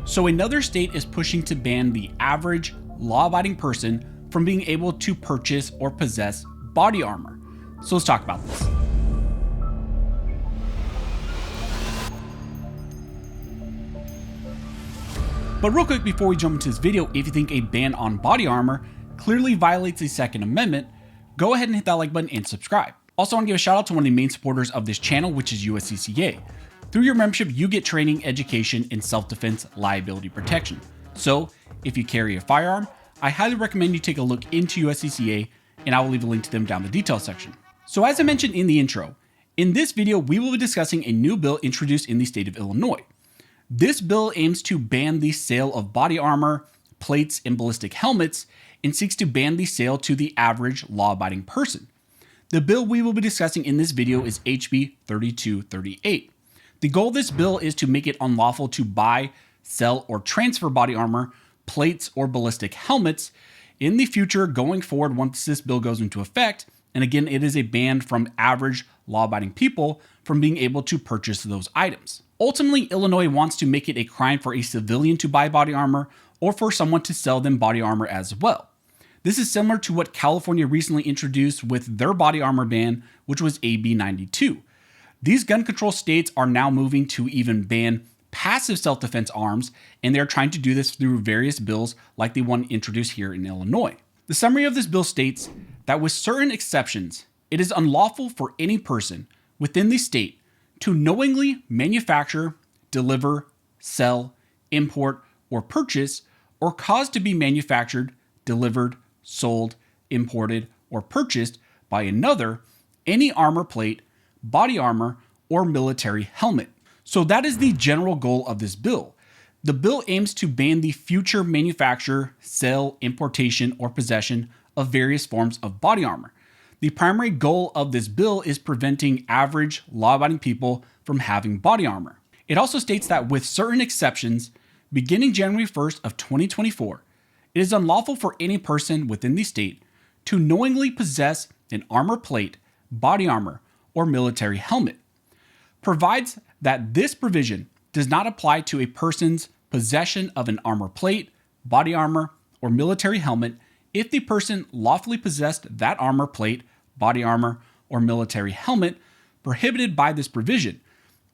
So another state is pushing to ban the average law-abiding person from being able to purchase or possess body armor. So let's talk about this. But real quick before we jump into this video, if you think a ban on body armor clearly violates the Second Amendment, go ahead and hit that like button and subscribe. Also, I want to give a shout out to one of the main supporters of this channel, which is USCCA. Through your membership, you get training, education, and self-defense liability protection. So if you carry a firearm, I highly recommend you take a look into USCCA, and I will leave a link to them down in the details section. So as I mentioned in the intro, in this video, we will be discussing a new bill introduced in the state of Illinois. This bill aims to ban the sale of body armor, plates, and ballistic helmets, and seeks to ban the sale to the average law-abiding person. The bill we will be discussing in this video is HB 3238. The goal of this bill is to make it unlawful to buy, sell, or transfer body armor, plates, or ballistic helmets in the future going forward once this bill goes into effect. And again, it is a ban from average law-abiding people from being able to purchase those items. Ultimately, Illinois wants to make it a crime for a civilian to buy body armor or for someone to sell them body armor as well. This is similar to what California recently introduced with their body armor ban, which was AB 92. These gun control states are now moving to even ban passive self-defense arms, and they're trying to do this through various bills like the one introduced here in Illinois. The summary of this bill states that with certain exceptions, it is unlawful for any person within the state to knowingly manufacture, deliver, sell, import, or purchase, or cause to be manufactured, delivered, sold, imported, or purchased by another any armor plate, body armor, or military helmet. So that is the general goal of this bill. The bill aims to ban the future manufacture, sale, importation, or possession of various forms of body armor. The primary goal of this bill is preventing average law-abiding people from having body armor. It also states that with certain exceptions, beginning January 1st of 2024, it is unlawful for any person within the state to knowingly possess an armor plate, body armor, or military helmet. Provides that this provision does not apply to a person's possession of an armor plate, body armor, or military helmet if the person lawfully possessed that armor plate, body armor, or military helmet prohibited by this provision,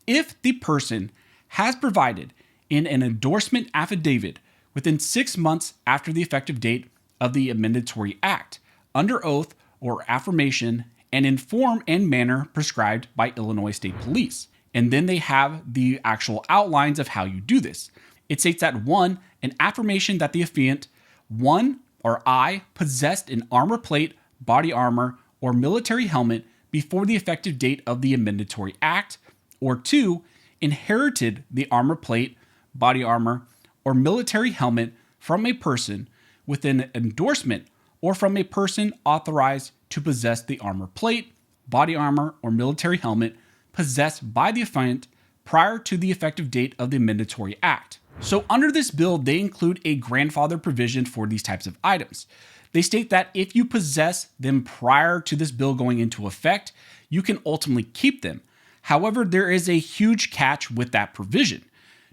if the person has provided in an endorsement affidavit within 6 months after the effective date of the Amendatory Act, under oath or affirmation, and in form and manner prescribed by Illinois State Police. And then they have the actual outlines of how you do this. It states that 1, an affirmation that the affiant, 1 or I, possessed an armor plate, body armor, or military helmet before the effective date of the Amendatory Act, or 2, inherited the armor plate, body armor, or military helmet from a person with an endorsement or from a person authorized to possess the armor plate, body armor, or military helmet possessed by the affiant prior to the effective date of the Amendatory Act. So under this bill, they include a grandfather provision for these types of items. They state that if you possess them prior to this bill going into effect, you can ultimately keep them. However, there is a huge catch with that provision.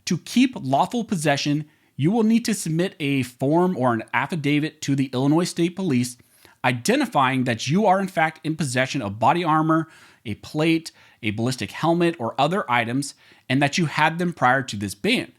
To keep lawful possession, you will need to submit a form or an affidavit to the Illinois State Police identifying that you are in fact in possession of body armor, a plate, a ballistic helmet, or other items, and that you had them prior to this ban.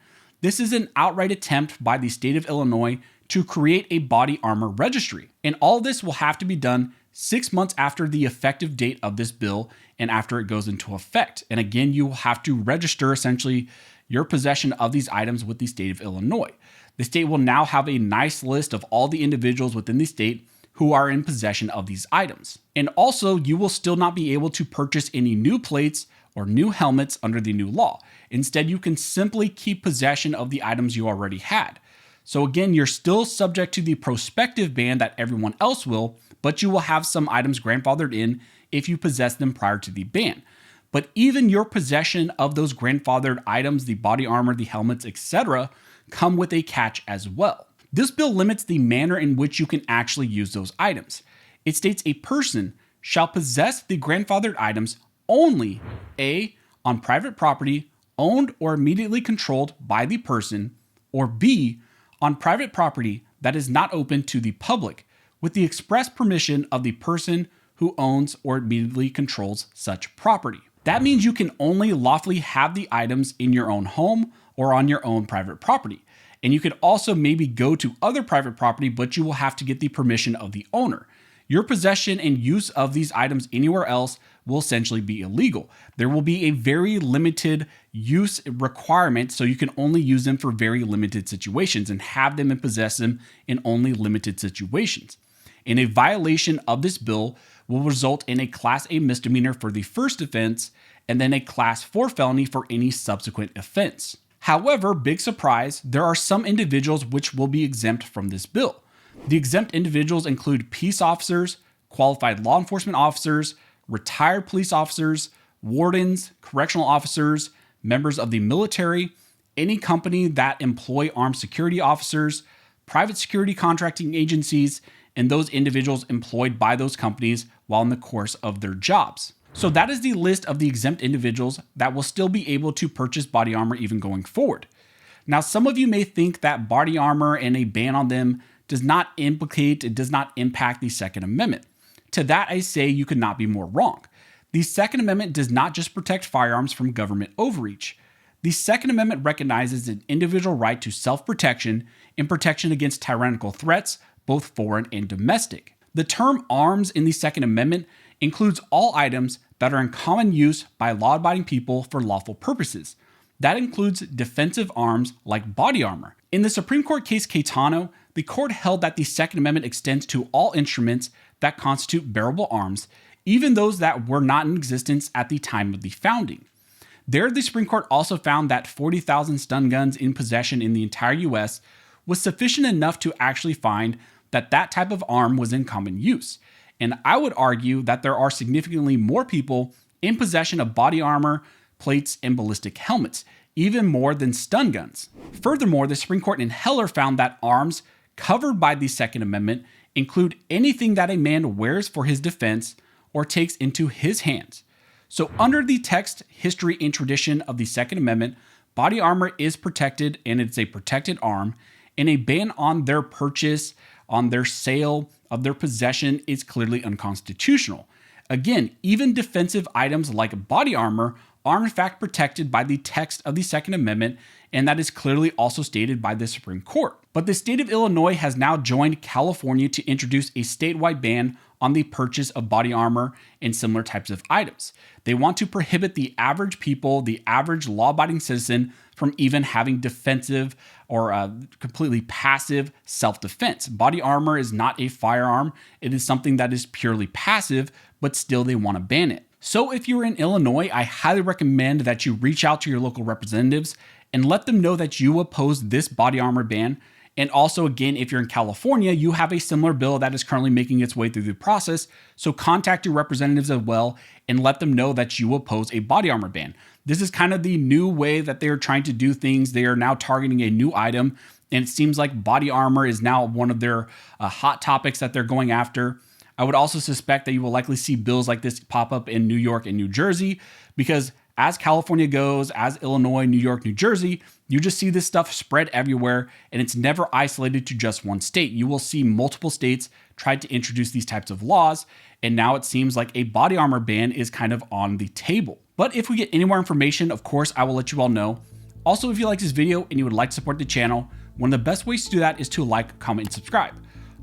This is an outright attempt by the state of Illinois to create a body armor registry. And all this will have to be done 6 months after the effective date of this bill and after it goes into effect. And again, you will have to register essentially your possession of these items with the state of Illinois. The state will now have a nice list of all the individuals within the state who are in possession of these items. And also, you will still not be able to purchase any new plates or new helmets under the new law. Instead, you can simply keep possession of the items you already had. So again, you're still subject to the prospective ban that everyone else will, but you will have some items grandfathered in if you possess them prior to the ban. But even your possession of those grandfathered items, the body armor, the helmets, etc., come with a catch as well. This bill limits the manner in which you can actually use those items. It states a person shall possess the grandfathered items only A, on private property owned or immediately controlled by the person, or B, on private property that is not open to the public with the express permission of the person who owns or immediately controls such property. That means you can only lawfully have the items in your own home or on your own private property. And you could also maybe go to other private property, but you will have to get the permission of the owner. Your possession and use of these items anywhere else will essentially be illegal. There will be a very limited use requirement, so you can only use them for very limited situations and have them and possess them in only limited situations. And a violation of this bill will result in a Class A misdemeanor for the first offense and then a Class 4 felony for any subsequent offense. However, big surprise, there are some individuals which will be exempt from this bill. The exempt individuals include peace officers, qualified law enforcement officers, retired police officers, wardens, correctional officers, members of the military, any company that employ armed security officers, private security contracting agencies, and those individuals employed by those companies while in the course of their jobs. So that is the list of the exempt individuals that will still be able to purchase body armor even going forward. Now, some of you may think that body armor and a ban on them does not impact the Second Amendment. To that, I say you could not be more wrong. The Second Amendment does not just protect firearms from government overreach. The Second Amendment recognizes an individual right to self-protection and protection against tyrannical threats, both foreign and domestic. The term arms in the Second Amendment includes all items that are in common use by law-abiding people for lawful purposes. That includes defensive arms like body armor. In the Supreme Court case Caetano, the court held that the Second Amendment extends to all instruments that constitute bearable arms, even those that were not in existence at the time of the founding. There, the Supreme Court also found that 40,000 stun guns in possession in the entire US was sufficient enough to actually find that that type of arm was in common use. And I would argue that there are significantly more people in possession of body armor, plates, and ballistic helmets, even more than stun guns. Furthermore, the Supreme Court in Heller found that arms covered by the Second Amendment include anything that a man wears for his defense or takes into his hands. So under the text, history, and tradition of the Second Amendment, body armor is protected and it's a protected arm, and a ban on their purchase, on their sale, of their possession is clearly unconstitutional. Again, even defensive items like body armor are in fact protected by the text of the Second Amendment, and that is clearly also stated by the Supreme Court. But the state of Illinois has now joined California to introduce a statewide ban on the purchase of body armor and similar types of items. They want to prohibit the average people, the average law-abiding citizen, from even having defensive or completely passive self-defense. Body armor is not a firearm. It is something that is purely passive, but still they want to ban it. So if you're in Illinois, I highly recommend that you reach out to your local representatives and let them know that you oppose this body armor ban. And also, again, if you're in California, you have a similar bill that is currently making its way through the process. So contact your representatives as well and let them know that you oppose a body armor ban. This is kind of the new way that they're trying to do things. They are now targeting a new item. And it seems like body armor is now one of their hot topics that they're going after. I would also suspect that you will likely see bills like this pop up in New York and New Jersey, because as California goes, as Illinois, New York, New Jersey, you just see this stuff spread everywhere, and it's never isolated to just one state. You will see multiple states try to introduce these types of laws, and now it seems like a body armor ban is kind of on the table. But if we get any more information, of course, I will let you all know. Also, if you like this video and you would like to support the channel, one of the best ways to do that is to like, comment, and subscribe.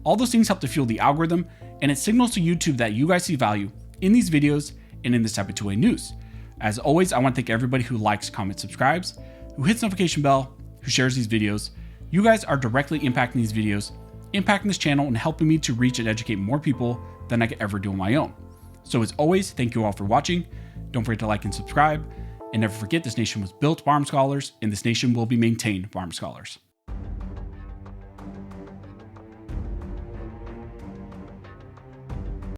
All those things help to fuel the algorithm, and it signals to YouTube that you guys see value in these videos and in this type of 2A news. As always, I want to thank everybody who likes, comments, subscribes, who hits the notification bell, who shares these videos. You guys are directly impacting these videos, impacting this channel, and helping me to reach and educate more people than I could ever do on my own. So as always, thank you all for watching. Don't forget to like and subscribe, and never forget this nation was built by armed scholars, and this nation will be maintained by armed scholars.